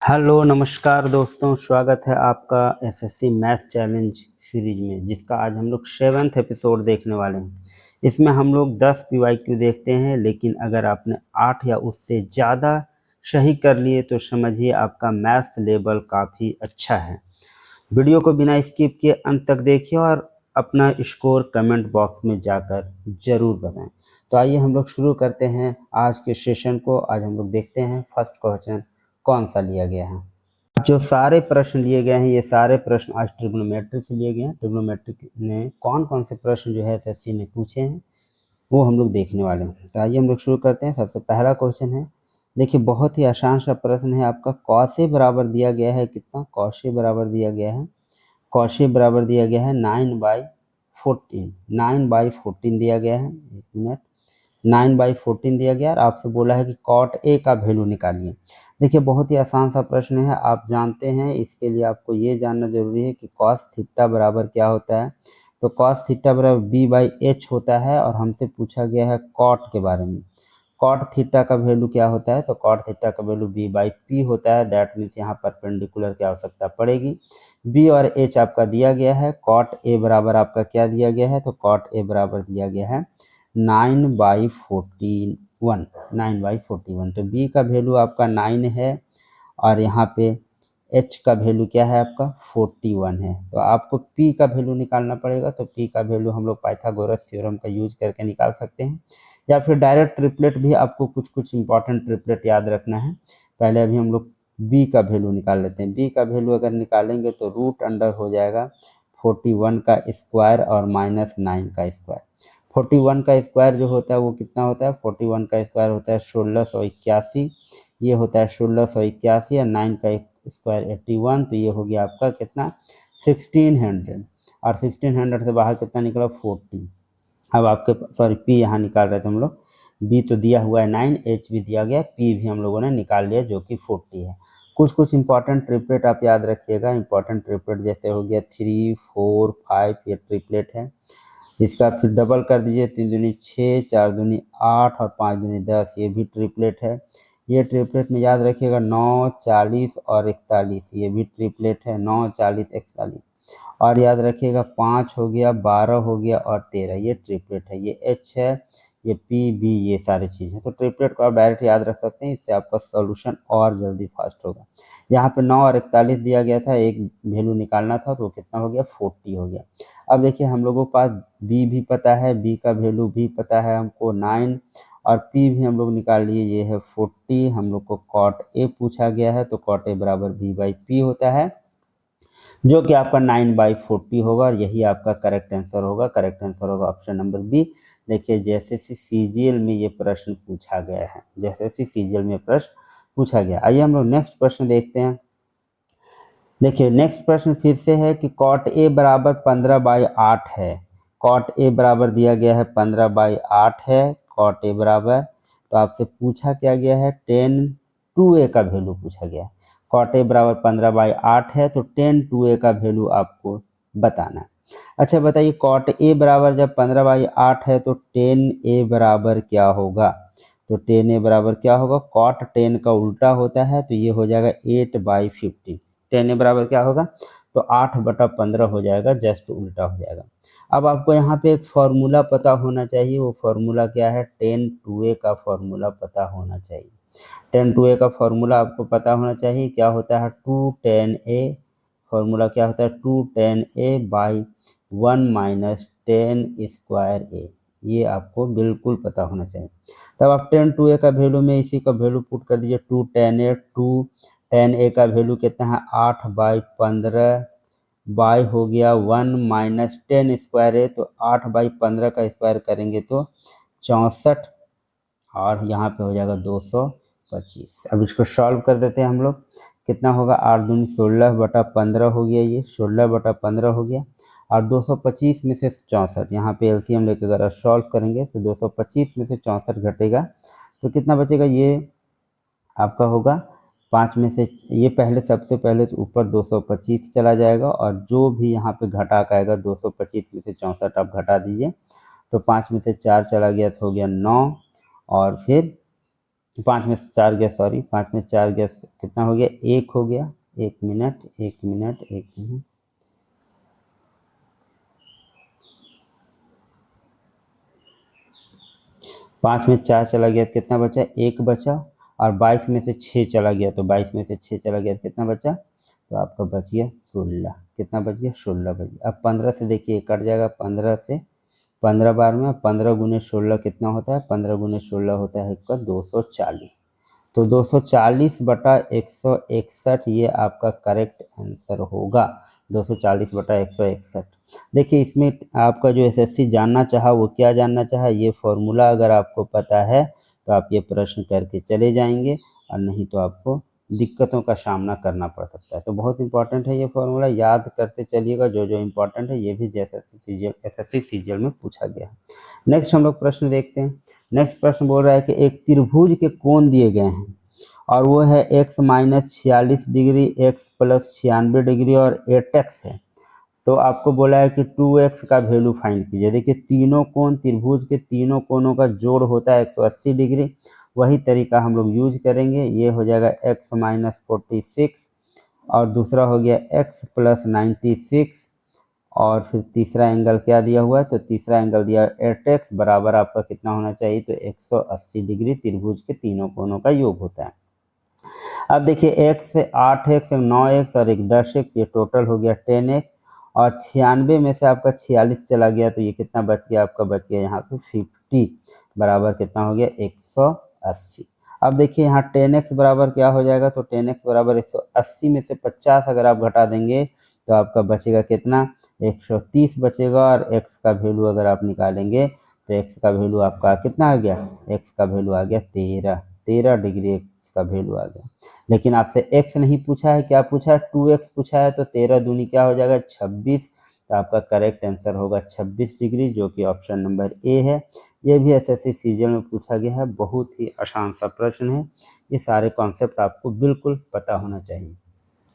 Hello नमस्कार दोस्तों, स्वागत है आपका एसएससी मैथ चैलेंज सीरीज में, जिसका आज हम लोग 7th एपिसोड देखने वाले हैं। इसमें हम लोग 10 पीवाईक्यू देखते हैं, लेकिन अगर आपने 8 या उससे ज़्यादा सही कर लिए तो समझिए आपका मैथ्स लेवल काफ़ी अच्छा है। वीडियो को बिना स्किप किए अंत तक देखिए और अपना स्कोर कमेंट बॉक्स में जाकर ज़रूर बताएं। तो आइए हम लोग शुरू करते हैं आज के सेशन को। आज हम लोग देखते हैं फर्स्ट क्वेश्चन कौन सा लिया गया है। जो सारे प्रश्न लिए गए हैं, ये सारे प्रश्न आज ट्रिग्नोमेट्री से लिए गए हैं। ट्रिग्नोमेट्री ने कौन कौन से प्रश्न जो है एसएससी ने पूछे हैं वो हम लोग देखने वाले हैं। तो आइए हम लोग शुरू करते हैं। सबसे पहला क्वेश्चन है, देखिए बहुत ही आसान सा प्रश्न है आपका। कौशे बराबर दिया गया है कितना? कौशे बराबर दिया गया है, कौशे बराबर दिया गया है 9/14। 9/14 दिया गया है। एक मिनट, 9/14 दिया गया और आपसे बोला है कि कॉट ए का वैल्यू निकालिए। देखिए बहुत ही आसान सा प्रश्न है, आप जानते हैं। इसके लिए आपको ये जानना जरूरी है कि कॉस थीटा बराबर क्या होता है। तो कॉस थीटा बराबर b/h होता है और हमसे पूछा गया है कॉट के बारे में। कॉट थीटा का वैल्यू क्या होता है? तो कॉट थीटा का वैल्यू b/p होता है। दैट मीन्स यहाँ परपेंडिकुलर की आवश्यकता पड़ेगी। b और h आपका दिया गया है। कॉट ए बराबर आपका क्या दिया गया है? तो कॉट ए बराबर दिया गया है 9/41। 9/41 तो b का वैल्यू आपका 9 है और यहाँ पे h का वैल्यू क्या है आपका? 41 है। तो आपको p का वैल्यू निकालना पड़ेगा। तो p का वैल्यू हम लोग पाइथागोरस थ्योरम का यूज करके निकाल सकते हैं, या फिर डायरेक्ट ट्रिपलेट भी। आपको कुछ कुछ इंपॉर्टेंट ट्रिपलेट याद रखना है। पहले अभी हम लोग b का वैल्यू निकाल लेते हैं। b का वैल्यू अगर निकालेंगे तो रूट अंडर हो जाएगा 41 का स्क्वायर और -9 का स्क्वायर। 41 का स्क्वायर जो होता है वो कितना होता है? 41 का स्क्वायर होता है 1681। ये होता है 1681 और 9 का स्क्वायर 81। तो ये हो गया आपका कितना? 1600। और 1600 से बाहर कितना निकला? 40। अब आपके सॉरी पी यहाँ निकाल रहे थे हम लोग। बी तो दिया हुआ है 9, एच भी दिया गया, पी भी हम लोगों ने निकाल लिया जो कि 40 है। कुछ कुछ इंपॉर्टेंट ट्रिपलेट आप याद रखिएगा। इंपॉर्टेंट ट्रिपलेट जैसे हो गया 3, 4, 5, ये ट्रिपलेट है। इसका फिर डबल कर दीजिए, 3 दूनी 6, 4 दूनी 8 और 5 दूनी 10, ये भी ट्रिपलेट है। ये ट्रिपलेट में याद रखिएगा 9, 40 और 41, ये भी ट्रिपलेट है। 9, 40, 41 और याद रखिएगा 5 हो गया, 12 हो गया और 13, ये ट्रिपलेट है। ये एच है, ये पी बी, ये सारी चीज़ है। तो ट्रिपलेट को आप डायरेक्ट याद रख सकते हैं, इससे आपका सॉल्यूशन और जल्दी फास्ट होगा। यहाँ पे 9 और 41 दिया गया था, एक वैल्यू निकालना था तो कितना हो गया? 40 हो गया। अब देखिए हम लोगों के पास बी भी पता है, बी का वैल्यू भी पता है हमको 9, और पी भी हम लोग निकाल लिए, ये है 40। हम लोग को कॉट ए पूछा गया है, तो कॉट ए बराबर b/p होता है, जो कि आपका 9/40 होगा और यही आपका करेक्ट आंसर होगा। करेक्ट आंसर होगा ऑप्शन नंबर बी। देखिए जैसे सीजीएल में ये प्रश्न पूछा गया है, जैसे सीजीएल में प्रश्न पूछा गया। आइए हम लोग नेक्स्ट प्रश्न देखते हैं। देखिए नेक्स्ट प्रश्न फिर से है कि कॉट ए बराबर 15/8 है। कॉट ए बराबर दिया गया है 15/8 है। कॉट ए बराबर, तो आपसे पूछा क्या गया है? 10/2a का वैल्यू पूछा गया है। कॉट ए बराबर 15/8 है, तो 10/2a का वैल्यू आपको बताना है। अच्छा बताइए, कॉट ए बराबर जब 15/8 है तो 10a बराबर क्या होगा? तो 10a बराबर क्या होगा? कॉट 10 का उल्टा होता है, तो ये हो जाएगा 8/15। 10a बराबर क्या होगा? तो 8/15 हो जाएगा, जस्ट उल्टा हो जाएगा। अब आपको यहाँ पे एक फॉर्मूला पता होना चाहिए। वो फॉर्मूला क्या है? 10/2a का फॉर्मूला पता होना चाहिए। 10/2a का फॉर्मूला आपको पता होना चाहिए। क्या होता है? 210a। फॉर्मूला क्या होता है? 210a/1 - 10² a। ये आपको बिल्कुल पता होना चाहिए। तब आप 10/2a का वैल्यू में इसी का वैल्यू पुट कर दीजिए। 210a का वैल्यू कितना है? 8/15 बाय हो गया 1 - 10²a, तो 8/15 का स्क्वायर करेंगे तो 64 और यहाँ पे हो जाएगा 225। अब इसको सॉल्व कर देते हैं हम लोग। कितना होगा? 8 दूनी 16/15 हो गया, ये 16/15 हो गया। और 225 में से 64, यहाँ पे एलसीएम लेकर अगर सॉल्व करेंगे तो 225 में से 64 घटेगा तो कितना बचेगा? ये आपका होगा 5 में से, ये पहले सबसे पहले तो ऊपर 225 चला जाएगा और जो भी यहाँ पे घटा का आएगा 225 में से 64 आप घटा दीजिए, तो 5 में से 4 चला गया तो हो गया 9 और फिर 5 में से 4 गया, सॉरी 5 में 4 गया, कितना हो गया, 1 हो गया। 1 मिनट 1 मिनट 1 मिनट, 5 में 4 चला गया, कितना बचा, 1 बचा। और 22 में से 6 चला गया, तो 22 में से 6 चला गया, कितना बचा, तो आपका बच गया 16। कितना बच गया, 16 बच गया। अब 15 से देखिए कट जाएगा, 15 से 15 बार में 15 गुने 16 कितना होता है, 15 गुने 16 होता है आपका 240। तो 240 बटा 161 ये आपका करेक्ट आंसर होगा। 240 बटा 161। देखिए इसमें आपका जो एसएससी जानना चाहा वो क्या जानना चाहा, ये फॉर्मूला अगर आपको पता है तो आप ये प्रश्न करके चले जाएंगे, और नहीं तो आपको दिक्कतों का सामना करना पड़ सकता है। तो बहुत इंपॉर्टेंट है ये फॉर्मूला, याद करते चलिएगा। जो जो इंपॉर्टेंट है ये भी एसएससी सीजीएल में पूछा गया है। नेक्स्ट हम लोग प्रश्न देखते हैं। नेक्स्ट प्रश्न बोल रहा है कि एक त्रिभुज के कोण दिए गए हैं और वो है x minus 46 degree, x plus 96 degree और 8x है। तो आपको बोला है कि 2x का वैल्यू फाइंड कीजिए। देखिए तीनों कोण, त्रिभुज के तीनों कोणों का जोड़ होता है 180 डिग्री। वही तरीका हम लोग यूज करेंगे। ये हो जाएगा x माइनस 46 और दूसरा हो गया x प्लस 96 और फिर तीसरा एंगल क्या दिया हुआ है, तो तीसरा एंगल दिया 8x बराबर आपका कितना होना चाहिए, तो 180 डिग्री त्रिभुज के तीनों कोणों का योग होता है। अब देखिए x से 8x 9x और एक 10x, ये टोटल हो गया 10x और 96 में से आपका 46 चला गया, तो ये कितना बच गया, आपका बच गया यहाँ पे 50 बराबर कितना हो गया, 180। अब देखिए यहाँ 10x बराबर क्या हो जाएगा, तो 10x बराबर 180 में से 50 अगर आप घटा देंगे तो आपका बचेगा कितना, 130 बचेगा। और x का वैल्यू अगर आप निकालेंगे तो x का वैल्यू आपका कितना आ गया, x का वैल्यू आ गया 13 डिग्री x का वैल्यू आ गया। लेकिन आपसे x नहीं पूछा है, क्या पूछा है, 2x पूछा है। तो 13 दूनी क्या हो जाएगा, 26। तो आपका करेक्ट आंसर होगा 26 डिग्री, जो कि ऑप्शन नंबर ए है। ये भी एसएससी सीजीएल में पूछा गया है, बहुत ही आसान सा प्रश्न है। ये सारे कॉन्सेप्ट आपको बिल्कुल पता होना चाहिए।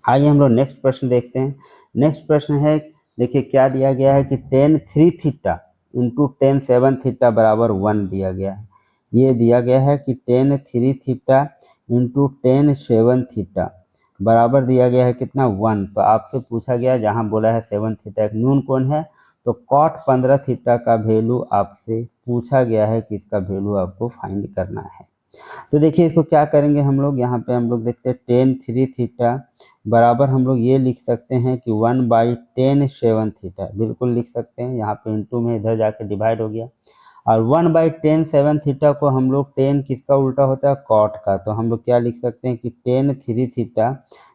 आइए हम लोग नेक्स्ट प्रश्न देखते हैं। नेक्स्ट प्रश्न है, देखिए क्या दिया गया है कि tan 3 theta into tan 7 theta बराबर 1 दिया गया है। ये दिया गया है कि tan 3 theta into tan 7 theta बराबर दिया गया है कितना, 1। तो आपसे पूछा गया, जहाँ बोला है 7 थीटा एक न्यून कोण है, तो cot 15 थीटा का वैल्यू आपसे पूछा गया है कि इसका वैल्यू आपको फाइंड करना है। तो देखिए इसको क्या करेंगे हम लोग, यहाँ पे हम लोग देखते हैं tan 3 थीटा बराबर हम लोग ये लिख सकते हैं कि 1/tan 7 थीटा, बिल्कुल लिख सकते हैं। यहाँ पे इंटू में इधर जाके डिवाइड हो गया। और 1/tan 7 थीटा को हम लोग, tan किसका उल्टा होता है, cot का, तो हम लोग क्या लिख सकते हैं कि tan 3 थीटा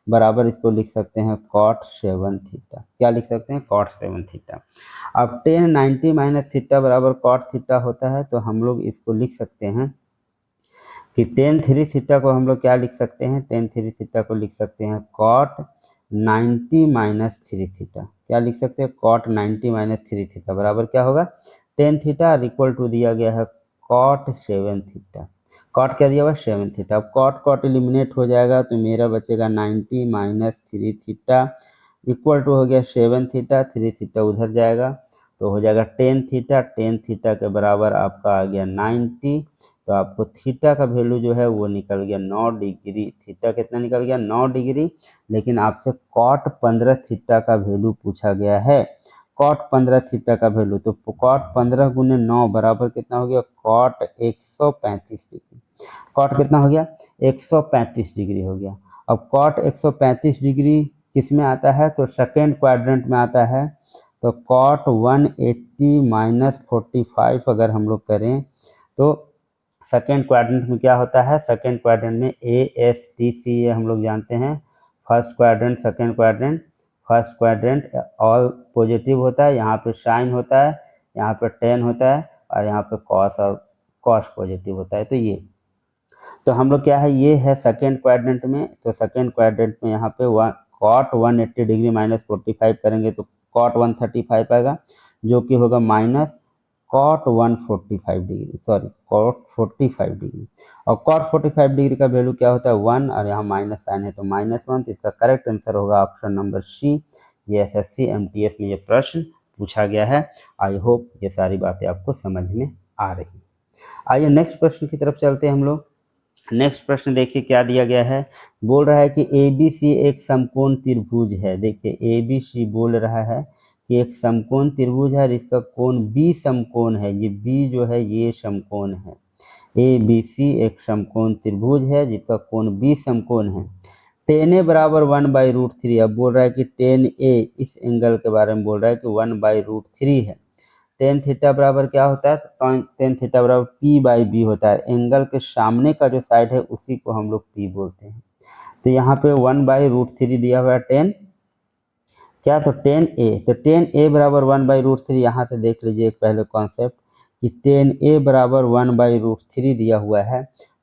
बराबर इसको लिख सकते हैं cot 7 थीटा। क्या लिख सकते हैं, cot 7 थीटा। अब tan 90 माइनस थीटा बराबर cot थीटा होता है, तो हम लोग इसको लिख सकते हैं कि tan 3 थीटा को हम लोग क्या लिख सकते हैं, tan 3 थीटा को लिख सकते हैं cot 90 माइनस 3 थीटा। क्या लिख सकते हैं, cot 90 माइनस 3 थीटा बराबर क्या होगा, tan थीटा इक्वल टू दिया गया है cot 7 थीटा। cot क्या दिया हुआ, 7 थीटा। अब cot एलिमिनेट हो जाएगा, तो मेरा बचेगा 90 माइनस 3 थीटा इक्वल टू हो गया 7 थीटा। 3 थीटा उधर जाएगा तो हो जाएगा tan थीटा। tan थीटा के बराबर आपका आ गया 90। तो आपको थीटा का वैल्यू जो है वो निकल गया 9 डिग्री। थीटा कितना निकल गया, 9 डिग्री। लेकिन आपसे cot 15 थीटा का वैल्यू पूछा गया है। cot 15 थीटा का वैल्यू, तो cot 15 गुने 9 बराबर कितना हो गया, cot 135 डिग्री। cot कितना हो गया, 135 डिग्री हो गया। अब cot 135 डिग्री किस में आता है, तो सेकेंड क्वाड्रेंट में आता है। तो cot 180 माइनस 45 अगर हम लोग करें तो सेकेंड क्वाड्रेंट में क्या होता है, सेकेंड क्वाड्रेंट में ASTC हम लोग जानते हैं, first quadrant, second quadrant. First quadrant all positive होता है, यहाँ पे साइन होता है, यहाँ पे tan होता है और यहाँ पे cos और cos पॉजिटिव होता है। तो हम लोग क्या है, ये है सेकेंड क्वाड्रेंट में। तो सेकेंड क्वाड्रेंट में यहाँ पे cot 180 डिग्री माइनस 45 करेंगे तो cot 135 आएगा, जो कि होगा minus cot 145 degree, sorry cot 45 degree. और cot 45 डिग्री का वैल्यू क्या होता है, 1, और यहाँ माइनस साइन है तो -1। तो इसका करेक्ट आंसर होगा ऑप्शन नंबर सी। ये एसएससी एमटीएस में ये प्रश्न पूछा गया है। आई होप ये सारी बातें आपको समझ में आ रही। आइए नेक्स्ट प्रश्न की तरफ चलते हैं हम लोग। नेक्स्ट प्रश्न देखिए क्या दिया गया है। बोल रहा है कि ABC एक समकोण त्रिभुज है। देखिए ABC बोल रहा है कि एक समकोण त्रिभुज है और इसका कोण B समकोण है। ये B जो है ये समकोण है। ABC एक समकोण त्रिभुज है जिसका कोण B समकोण है। tan A बराबर 1/√3। अब बोल रहा है कि tan A इस एंगल के बारे में बोल रहा है कि 1/√3 है। टेन थीटा बराबर क्या होता है? टेन थीटा बराबर P/B होता है। एंगल के सामने का जो साइड है उसी को हम लोग P बोलते हैं। तो यहाँ पे 1/√3 दिया हुआ है टेन क्या, तो टेन ए, तो टेन ए बराबर 1/√3। यहाँ से देख लीजिए एक पहले कॉन्सेप्ट कि टेन ए बराबर 1/√3 दिया हुआ है।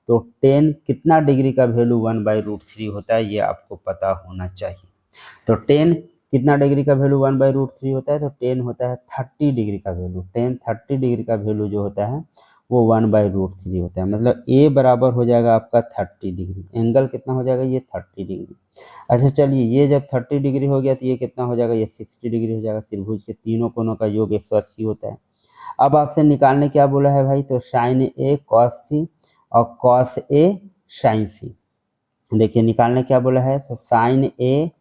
तो टेन कितना डिग्री का वैल्यू 1/√3 होता है ये आपको पता होना चाहिए। तो टेन कितना डिग्री का वैल्यू 1/√3 होता है? तो टेन होता है 30 डिग्री का वैल्यू। टेन 30 डिग्री का वैल्यू जो होता है वो 1/√3 होता है। मतलब ए बराबर हो जाएगा आपका 30 डिग्री। एंगल कितना हो जाएगा? ये 30 डिग्री। अच्छा चलिए, ये जब 30 डिग्री हो गया तो ये कितना हो जाएगा? ये 60 डिग्री हो जाएगा। त्रिभुज के तीनों कोनों का योग 180 होता है। अब आपसे निकालने क्या बोला है भाई? तो साइन ए कॉस सी और कॉस ए साइन सी। देखिए निकालने क्या बोला है? तो साइन ए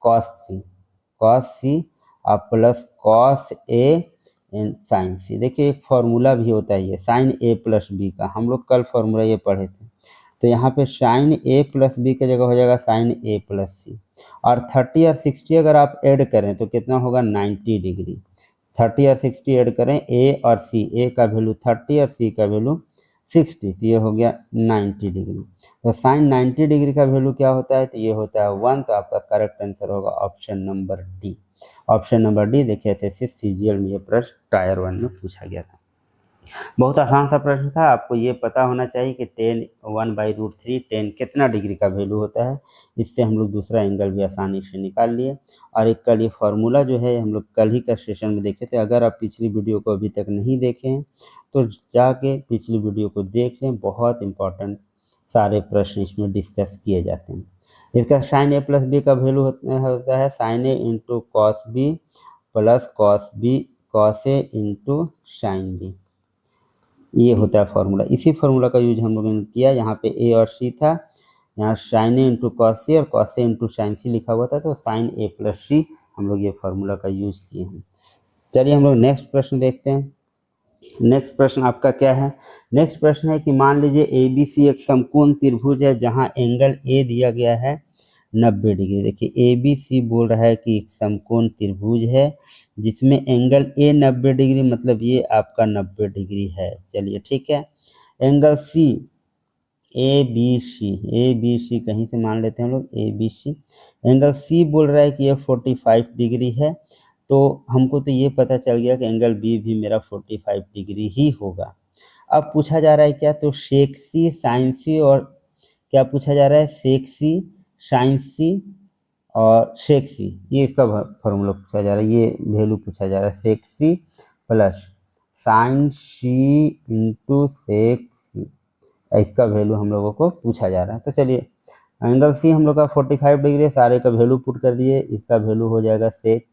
कॉस सी और plus cos A and sine C. देखिए एक फॉर्मूला भी होता है ये साइन ए प्लस बी का, हम लोग कल फॉर्मूला ये पढ़े थे। तो यहाँ पे साइन ए प्लस बी की जगह हो जाएगा साइन ए प्लस सी। और 30 और 60 अगर आप ऐड करें तो कितना होगा? 90 डिग्री। 30 और 60 ऐड करें, ए और सी, ए का वैल्यू 30 और सी का वैल्यू 60, तो ये हो गया 90 डिग्री। तो साइन 90 डिग्री का वैल्यू क्या होता है? तो ये होता है 1। तो आपका करेक्ट आंसर होगा option number D. Option number D. देखिए ऐसे CGL में ये प्रश्न टायर 1 में पूछा गया था। बहुत आसान सा प्रश्न था। आपको ये पता होना चाहिए कि टेन 1/√3 टेन कितना डिग्री का वैल्यू होता है। इससे हम लोग दूसरा एंगल भी आसानी से निकाल लिए। और एक कल ये फार्मूला जो है हम लोग कल ही का सेशन में देखे थे। अगर आप पिछली वीडियो को अभी तक नहीं देखे हैं तो जाके पिछली वीडियो को देख लें। बहुत इंपॉर्टेंट सारे प्रश्न इसमें डिस्कस किए जाते हैं। इसका साइन ए प्लस बी का वैल्यू होता है sine A into cos B plus cos A into sine B. ये होता है फार्मूला। इसी फार्मूला का यूज हम लोगों ने किया। यहाँ पे ए और सी था, यहाँ sign A into cos C और कॉस ए इंटू साइन सी लिखा हुआ था। तो साइन ए प्लस सी हम लोग ये फार्मूला का यूज किए हैं। चलिए हम लोग नेक्स्ट प्रश्न देखते हैं। नेक्स्ट प्रश्न आपका क्या है? नेक्स्ट प्रश्न है कि मान लीजिए ABC एक समकोण त्रिभुज है जहाँ एंगल ए दिया गया है 90 डिग्री। देखिए ABC बोल रहा है कि एक समकोण त्रिभुज है जिसमें एंगल ए 90 डिग्री, मतलब ये आपका 90 डिग्री है। चलिए ठीक है। Angle C A B C कहीं से मान लेते हैं हम लोग ABC। एंगल सी बोल रहा है कि ये 45 डिग्री है। तो हमको तो ये पता चल गया कि एंगल बी भी मेरा 45 डिग्री ही होगा। अब पूछा जा रहा है क्या? तो सेक सी साइन सी और क्या पूछा जा रहा है? सेक सी साइन सी और सेक सी, ये इसका फॉर्मूला पूछा जा रहा है। ये वैल्यू पूछा जा रहा है सेक सी प्लस साइन सी इंटू सेक सी। इसका वैल्यू हम लोगों को पूछा जा रहा है। तो चलिए एंगल सी हम लोग का 45 डिग्री, सारे का वैल्यू पुट कर दिए। इसका वैल्यू हो जाएगा सेक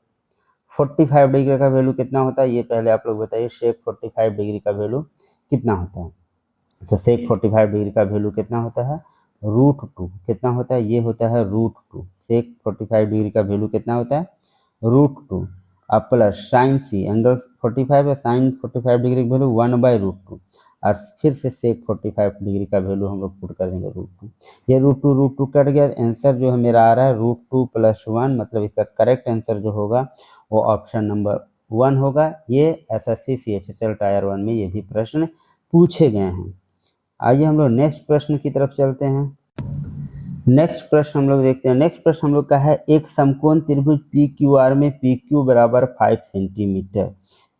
45 डिग्री का वैल्यू कितना होता है ये पहले आप लोग बताइए। सेक 45 डिग्री का वैल्यू कितना होता है? तो सेक 45 डिग्री का वैल्यू कितना होता है? √2। कितना होता है? ये होता है √2। सेक 45 डिग्री का वैल्यू कितना होता है? √2। अब प्लस साइन सी, एंगल 45 है, साइन 45 डिग्री का वैल्यू 1/√2। और फिर से सेक 45 डिग्री का वैल्यू हम लोग पुट कर देंगे √2। ये √2 कट गया। आंसर जो है मेरा आ रहा है √2 + 1। मतलब इसका करेक्ट आंसर जो होगा वो ऑप्शन नंबर 1 होगा। ये SSC CHSL टायर 1 में ये भी प्रश्न पूछे गए हैं। आइए हम लोग नेक्स्ट प्रश्न की तरफ चलते हैं। नेक्स्ट प्रश्न हम लोग देखते हैं। नेक्स्ट प्रश्न हम लोग का है एक समकोण त्रिभुज PQR में PQ बराबर 5 सेंटीमीटर।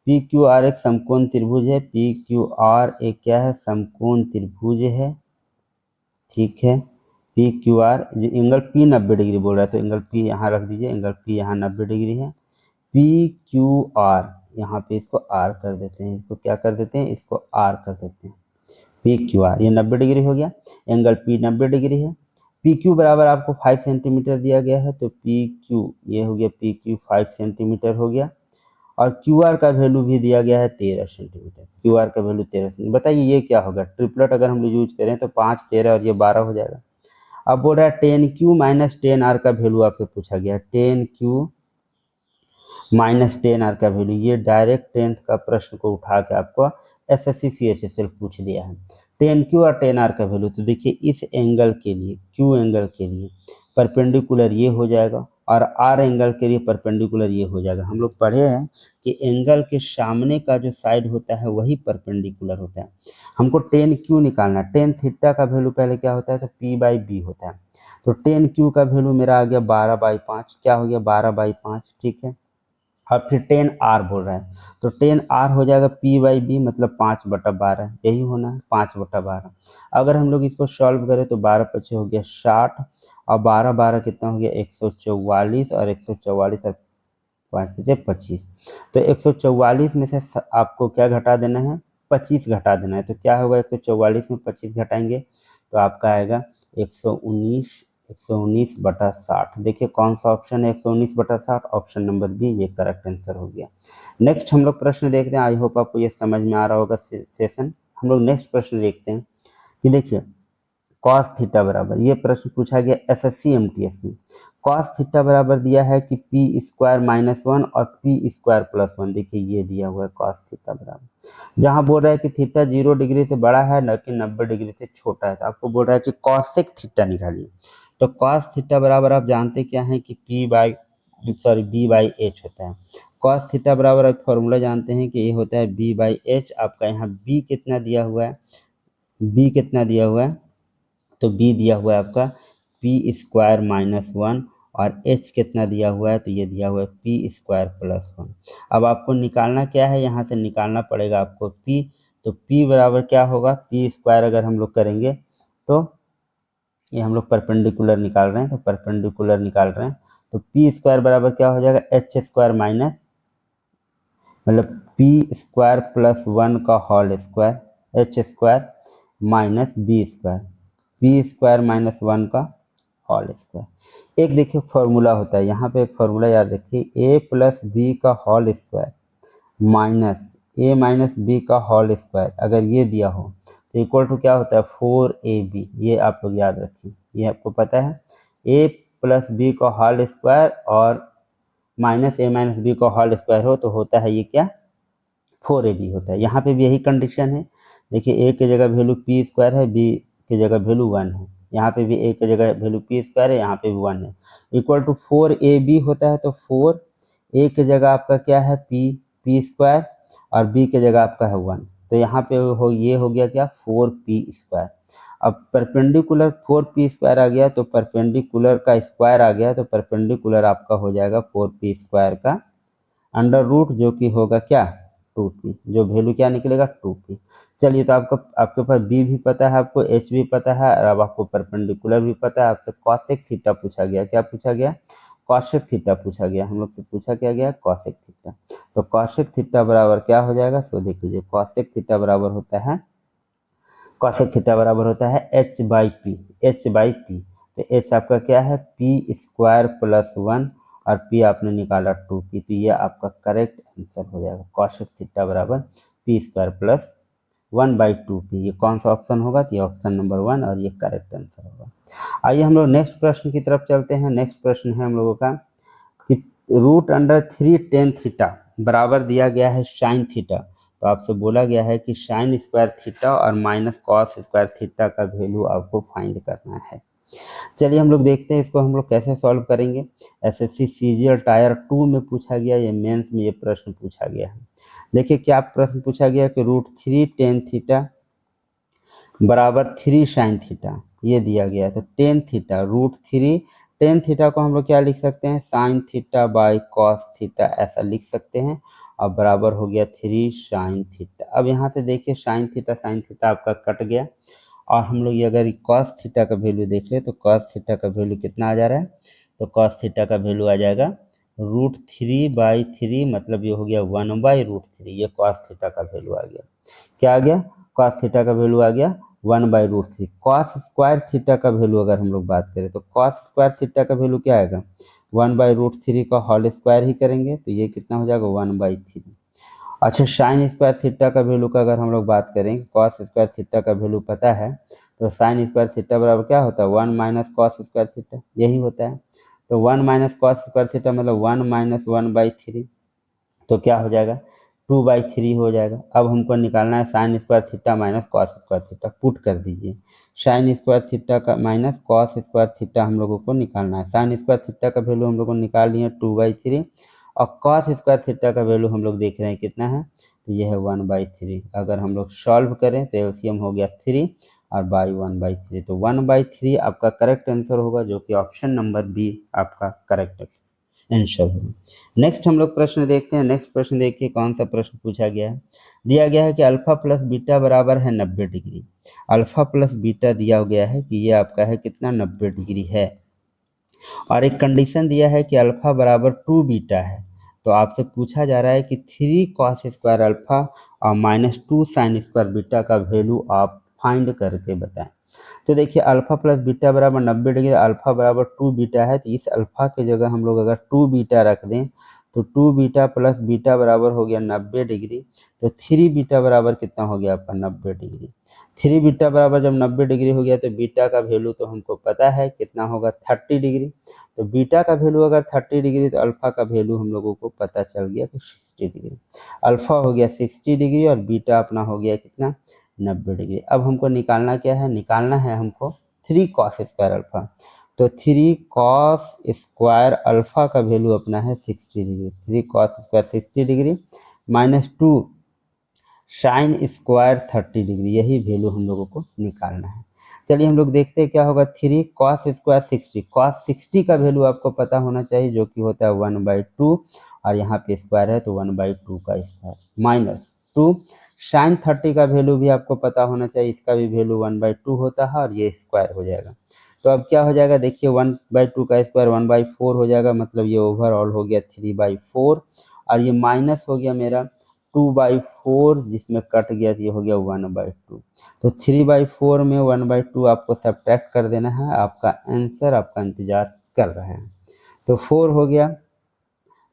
PQR एक समकोण त्रिभुज है। PQR एक क्या है? समकोण त्रिभुज है। ठीक है। PQR एंगल P 90 डिग्री बोल रहा है तो एंगल P यहाँ रख दीजिए। एंगल P यहाँ 90 डिग्री है। PQR यहाँ पे इसको R कर देते हैं। इसको क्या कर देते हैं? इसको R कर देते हैं। PQR ये 90 डिग्री हो गया। एंगल P 90 डिग्री है। PQ बराबर आपको 5 सेंटीमीटर दिया गया है। तो PQ ये हो गया, PQ 5 सेंटीमीटर हो गया। और क्यू आर का वैल्यू भी दिया गया है 13 सेंटीमीटर। क्यू आर का वैल्यू 13 सेंटीमीटर। बताइए ये क्या होगा, ट्रिपलेट अगर हम लोग यूज करें तो 5 13 और ये 12 हो जाएगा। अब बोल रहा है 10Q माइनस 10R का वैल्यू आपसे पूछा गया। 10Q माइनस 10R का वैल्यू, ये डायरेक्ट 10th का प्रश्न को उठा के आपको SSC CHSL पूछ दिया है। 10Q और 10R का वैल्यू, तो देखिए इस एंगल के लिए, Q एंगल के लिए परपेंडिकुलर ये हो जाएगा और R एंगल के लिए परपेंडिकुलर ये हो जाएगा। हम लोग पढ़े हैं कि एंगल के सामने का जो साइड होता है वही परपेंडिकुलर होता है। हमको 10Q निकालना है। 10 थीटा का वैल्यू पहले क्या होता है, तो P/B होता है। तो 10Q का वैल्यू मेरा आ गया 12/5, क्या हो गया 12/5, ठीक है। और फिर 10R बोल रहा है, तो 10R हो जाएगा P/B, मतलब 5/12, यही होना है 5/12। अगर हम लोग इसको सॉल्व करें तो 12 पचे हो गया 60 और 12 12 कितना हो गया 144, और 144 और 5 पचे 25। तो 144 में से आपको क्या घटा देना है, 25 घटा देना है। तो क्या होगा 144 में 25 घटाएंगे तो आपका आएगा 119, 119/60। देखिए कौन सा ऑप्शन है 119/60, ऑप्शन नंबर बी, ये करेक्ट आंसर हो गया। नेक्स्ट हम लोग प्रश्न देखते हैं। आई होप आपको ये समझ में आ रहा होगा सेशन। हम लोग नेक्स्ट प्रश्न देखते हैं कि देखिए कॉस थीटा बराबर, ये प्रश्न पूछा गया SSC MTS में। कॉस थीटा बराबर दिया है कि P² - 1 और P² + 1। देखिए ये दिया हुआ है कॉस थीटा बराबर, जहां बोल रहा है कि थीटा 0 डिग्री से बड़ा है न कि 90 डिग्री से छोटा है। तो आपको बोल रहा है कि कॉसेक थीटा निकालिए। तो कॉस थीटा बराबर आप जानते क्या है कि B/H होता है। कॉस थीटा बराबर एक फॉर्मूला जानते हैं कि ये होता है B/H। आपका यहाँ B कितना दिया हुआ है, B कितना दिया हुआ है, तो B दिया हुआ है आपका P² - 1 और H कितना दिया हुआ है, तो ये दिया हुआ है P² + 1। अब आपको निकालना क्या है, यहाँ से निकालना पड़ेगा आपको P। तो P बराबर क्या होगा, P² अगर हम लोग करेंगे तो ये हम लोग परपेंडिकुलर निकाल रहे हैं, तो परपेंडिकुलर निकाल रहे हैं तो P² बराबर क्या हो जाएगा H² माइनस, मतलब P² + 1 का whole square, H² minus B², P² - 1 का होल स्क्वायर। एक देखिए फॉर्मूला होता है, यहाँ पे एक फॉर्मूला याद रखिए, A+B का whole square minus A - B का होल स्क्वायर, अगर ये दिया हो तो इक्वल टू क्या होता है 4AB। ये आप लोग याद रखिए, ये आपको पता है। A+B का होल स्क्वायर और माइनस A - B का होल स्क्वायर हो तो होता है ये क्या 4AB होता है। यहाँ पे भी यही कंडीशन है। देखिए A की जगह वैल्यू P² है, B की जगह वैल्यू 1 है। यहाँ पे भी A की जगह वैल्यू P² है, यहाँ पे भी 1 है। इक्वल टू 4AB होता है, तो 4 A की जगह आपका क्या है P² और B की जगह आपका है 1। तो यहाँ पे ये हो गया क्या 4P²। अब परपेंडिकुलर 4P² आ गया, तो परपेंडिकुलर का स्क्वायर आ गया, तो परपेंडिकुलर आपका हो जाएगा 4P² का अंडर रूट, जो कि होगा क्या 2P, जो वैल्यू क्या निकलेगा 2P। चलिए, तो आपके पास B भी पता है, आपको H भी पता है, और अब आपको परपेंडिकुलर भी पता है। आपसे कॉसेक थीटा पूछा गया, क्या पूछा गया कॉसेक थीटा पूछा गया। हम लोग से पूछा क्या गया कॉसेक थीटा। तो कॉसेक थीटा बराबर क्या हो जाएगा, सो देख लीजिए कॉसेक थीटा बराबर होता है, कॉसेक थीटा बराबर होता है H/P, H/P। तो H आपका क्या है P² + 1 और P आपने निकाला 2P। तो ये आपका करेक्ट आंसर हो जाएगा, कॉसेक थीटा बराबर P² + 1/2P। ये कौन सा ऑप्शन होगा, तो ये ऑप्शन नंबर 1 और ये करेक्ट आंसर होगा। आइए हम लोग नेक्स्ट प्रश्न की तरफ चलते हैं। नेक्स्ट प्रश्न है हम लोगों का कि √3 tan θ बराबर दिया गया है sin थीटा। तो आपसे बोला गया है कि sin² थीटा और माइनस cos² थीटा का वैल्यू आपको फाइंड करना है। चलिए हम लोग देखते हैं इसको हम लोग कैसे सॉल्व करेंगे। SSC CGL टायर 2 में पूछा गया, ये मेंस में ये प्रश्न पूछा गया है। देखिए क्या प्रश्न पूछा गया कि √3 tan θ बराबर 3 sin थीटा, ये दिया गया है। तो tan थीटा √3 tan थीटा को हम लोग क्या लिख सकते हैं sin θ/cos थीटा, ऐसा लिख सकते हैं। और बराबर हो गया 3 sin थीटा। अब यहाँ से देखिए sin थीटा आपका कट गया, और हम लोग ये अगर cos थीटा का वैल्यू देख ले तो cos थीटा का वैल्यू कितना आ जा रहा है, तो cos थीटा का वैल्यू आ जाएगा √3/3, मतलब ये हो गया 1/√3। ये cos थीटा का वैल्यू आ गया, क्या आ गया cos थीटा का वैल्यू आ गया 1/√3। cos² थीटा का वैल्यू अगर हम लोग बात करें तो cos² थीटा का वैल्यू क्या आएगा 1/√3 का होल स्क्वायर ही करेंगे तो ये कितना हो जाएगा 1/3। अच्छा, साइन स्क्वायर थीटा का वैल्यू का अगर हम लोग बात करें, कॉस स्क्वायर थीटा का वैल्यू पता है, तो साइन स्क्वायर थीटा बराबर क्या होता है 1 माइनस कॉस स्क्वायर थीटा, यही होता है। तो 1 माइनस कॉस स्क्वायर थीटा मतलब 1 माइनस 1/3, तो क्या हो जाएगा 2/3 हो जाएगा। अब हमको निकालना है sine square theta minus cos square theta, put कर दीजिए। साइन स्क्वायर थीटा का माइनस कॉस स्क्वायर थीटा हम लोगों को निकालना है। साइन स्क्वायर थीटा का वैल्यू हम लोग को निकाल लिए 2/3 और कॉस स्क्वायर थीटा का वैल्यू हम लोग देख रहे हैं कितना है, तो ये है 1/3। अगर हम लोग सॉल्व करें तो एलसीएम हो गया 3 और बाई 1/3, तो 1/3 आपका करेक्ट आंसर होगा, जो कि ऑप्शन नंबर बी आपका करेक्ट आंसर होगा। नेक्स्ट हम लोग प्रश्न देखते हैं। नेक्स्ट प्रश्न देखिए कौन सा प्रश्न पूछा गया है। दिया गया है कि अल्फा प्लस बीटा बराबर है 90 डिग्री। अल्फा प्लस बीटा दिया गया है कि ये आपका है कितना 90 डिग्री है, और एक कंडीशन दिया है कि अल्फा बराबर 2 बीटा है। तो आपसे पूछा जा रहा है कि 3 कॉस स्क्वायर अल्फा और -2 साइन स्क्वायर बीटा का वैल्यू आप फाइंड करके बताएं। तो देखिए अल्फा प्लस बीटा बराबर 90 डिग्री, अल्फा बराबर 2 बीटा है, तो इस अल्फा की जगह हम लोग अगर 2 बीटा रख दें तो 2 बीटा प्लस बीटा बराबर हो गया 90 डिग्री। तो 3 बीटा बराबर कितना हो गया आपका 90 डिग्री। 3 बीटा बराबर जब 90 डिग्री हो गया तो बीटा का वैल्यू तो हमको पता है कितना होगा 30 डिग्री। तो बीटा का वैल्यू अगर 30 डिग्री तो अल्फा का वैल्यू हम लोगों को पता चल गया कि 60 डिग्री। अल्फा हो गया 60 डिग्री और बीटा अपना हो गया कितना 90 डिग्री। अब हमको निकालना क्या है, निकालना है हमको 3 कॉस स्क्वायर अल्फा। तो 3 कॉस स्क्वायर अल्फा का वैल्यू अपना है 60 degree. 3 cos square 60 degree -2 sine square 30 degree, यही वैल्यू हम लोगों को निकालना है। चलिए हम लोग देखते हैं क्या होगा। 3 कॉस स्क्वायर 60, कॉस 60 का वैल्यू आपको पता होना चाहिए, जो कि होता है 1/2, और यहाँ पे स्क्वायर है तो 1/2 का स्क्वायर -2 साइन 30 का वैल्यू भी आपको पता होना चाहिए, इसका भी वैल्यू 1/2 होता है और ये स्क्वायर हो जाएगा। तो अब क्या हो जाएगा देखिए 1/2 का स्क्वायर 1/4 हो जाएगा, मतलब ये ओवरऑल हो गया 3/4, और ये माइनस हो गया मेरा 2/4, जिसमें कट गया तो ये हो गया 1/2। तो 3/4 में 1/2 आपको सब्ट्रैक्ट कर देना है, आपका आंसर आपका इंतजार कर रहे हैं। तो 4 हो गया,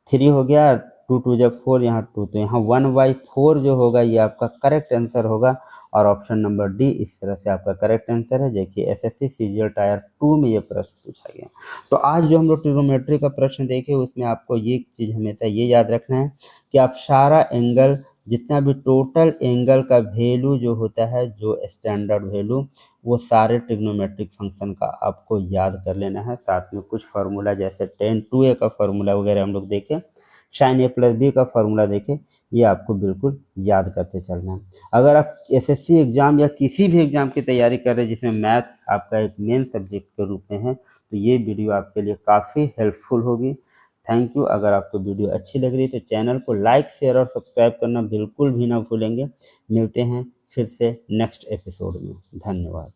3 हो गया, 2 2 जब 4, यहाँ 2, तो यहाँ 1/4 जो होगा ये आपका करेक्ट आंसर होगा, और ऑप्शन नंबर डी इस तरह से आपका करेक्ट आंसर है। देखिए एसएससी सीजीएल टायर 2 में ये प्रश्न पूछा गया। तो आज जो हम लोग ट्रिग्नोमेट्री का प्रश्न देखे उसमें आपको ये चीज़ हमेशा ये याद रखना है कि आप सारा एंगल, जितना भी टोटल एंगल का वैल्यू जो होता है, जो स्टैंडर्ड वैल्यू, वो सारे ट्रिग्नोमेट्रिक फंक्शन का आपको याद कर लेना है। साथ में कुछ फार्मूला जैसे tan 2a का फार्मूला वगैरह हम लोग देखें, sin a प्लस बी का फार्मूला देखें, ये आपको बिल्कुल याद करते चलना है। अगर आप एसएससी एग्ज़ाम या किसी भी एग्ज़ाम की तैयारी कर रहे हैं जिसमें मैथ आपका एक मेन सब्जेक्ट के रूप में है, तो ये वीडियो आपके लिए काफ़ी हेल्पफुल होगी। Thank you. अगर आपको वीडियो अच्छी लग रही है तो चैनल को लाइक शेयर और सब्सक्राइब करना बिल्कुल भी ना भूलेंगे। मिलते हैं फिर से नेक्स्ट एपिसोड में। धन्यवाद।